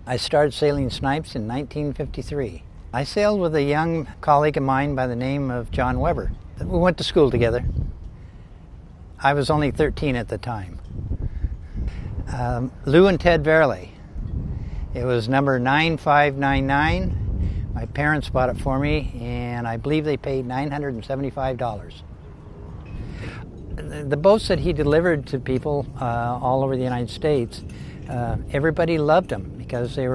I started sailing Snipes in 1953. I sailed with a young colleague of mine by the name of John Weber. We went to school together. I was only 13 at the time. Lou and Ted Varalyay. It was number 9599. My parents bought it for me, and I believe they paid $975. The boats that he delivered to people all over the United States, everybody loved them because it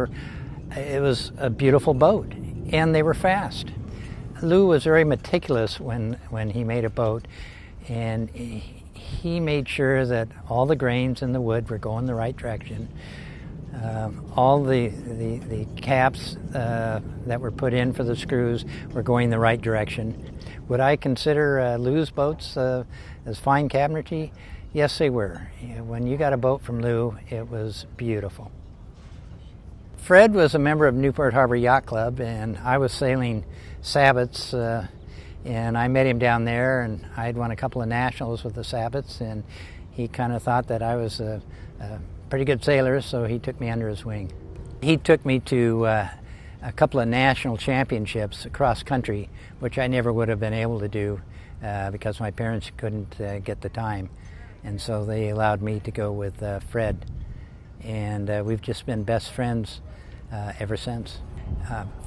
was a beautiful boat, and they were fast. Lou was very meticulous when he made a boat, and he made sure that all the grains in the wood were going the right direction. All the caps that were put in for the screws were going the right direction. Would I consider Lou's boats as fine cabinetry? Yes, they were. When you got a boat from Lou, it was beautiful. Fred was a member of Newport Harbor Yacht Club, and I was sailing Sabbats, and I met him down there, and I had won a couple of nationals with the Sabbats, and he kind of thought that I was a pretty good sailor, so he took me under his wing. He took me to a couple of national championships across country, which I never would have been able to do because my parents couldn't get the time, and so they allowed me to go with Fred, and we've just been best friends ever since.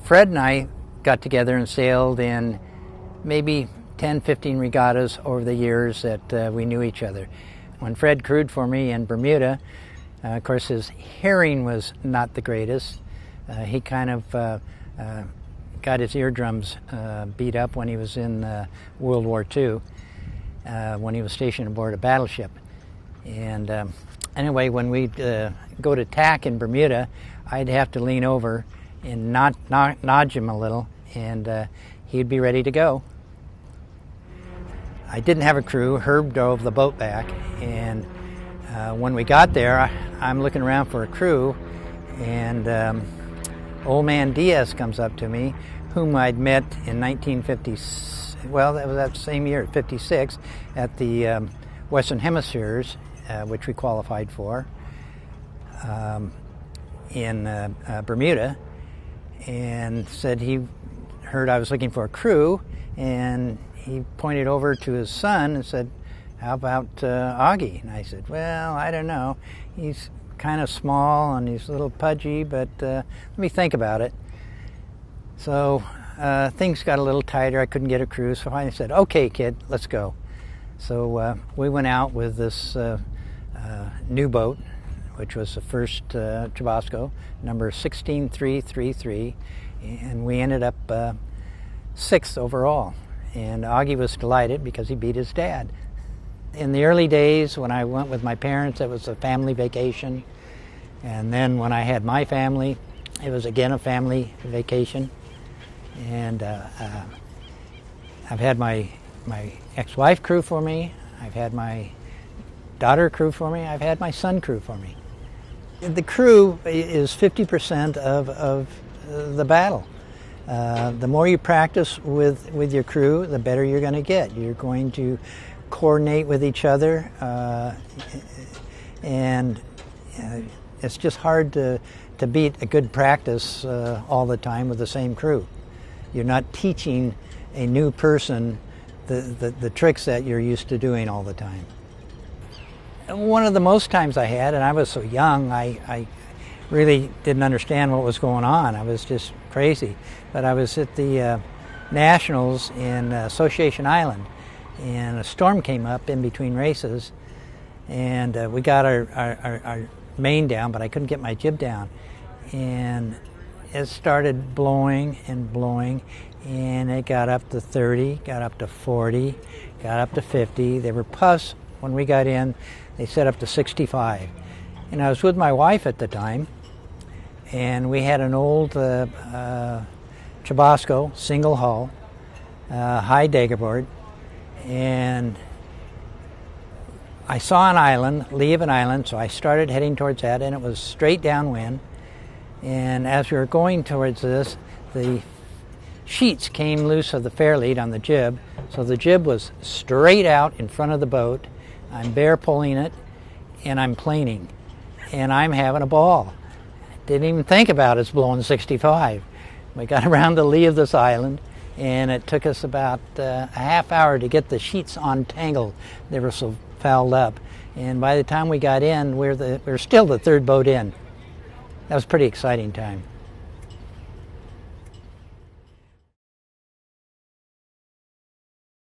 Fred and I got together and sailed in maybe 10, 15 regattas over the years that we knew each other. When Fred crewed for me in Bermuda, of course his hearing was not the greatest. He kind of got his eardrums beat up when he was in World War II, when he was stationed aboard a battleship. And anyway, when we'd go to tack in Bermuda, I'd have to lean over and nudge him a little, and he'd be ready to go. I didn't have a crew. Herb drove the boat back, and when we got there, I'm looking around for a crew, and old man Diaz comes up to me, whom I'd met in 1950. Well, that was that same year, 56, at the Western Hemispheres, which we qualified for in Bermuda, and said he heard I was looking for a crew, and he pointed over to his son and said, "How about Augie?" And I said, "Well, I don't know. He's kind of small and he's a little pudgy, but let me think about it." So things got a little tighter. I couldn't get a crew, so I said, "Okay, kid, let's go." So we went out with this new boat, which was the first Chubasco, number 16333, and we ended up 6th overall. And Augie was delighted because he beat his dad. In the early days, when I went with my parents, it was a family vacation. And then when I had my family, it was again a family vacation. And I've had my ex-wife crew for me. I've had my daughter crew for me. I've had my son crew for me. The crew is 50% of the battle. The more you practice with your crew, the better you're going to get. You're going to coordinate with each other, and it's just hard to beat a good practice all the time with the same crew. You're not teaching a new person the tricks that you're used to doing all the time. One of the most times I had, and I was so young, I really didn't understand what was going on. I was just crazy. But I was at the Nationals in Association Island, and a storm came up in between races, and we got our main down, but I couldn't get my jib down. And it started blowing and blowing, and it got up to 30, got up to 40, got up to 50. There were puffs when we got in. They set up to 65. And I was with my wife at the time, and we had an old Chubasco, single hull, high daggerboard, and I saw an island, lee of an island, so I started heading towards that, and it was straight downwind. And as we were going towards this, the sheets came loose of the fairlead on the jib, so the jib was straight out in front of the boat. I'm bare pulling it, and I'm planing, and I'm having a ball. Didn't even think about it's blowing 65. We got around the lee of this island, and it took us about a half hour to get the sheets untangled. They were so fouled up. And by the time we got in, we were still the third boat in. That was a pretty exciting time.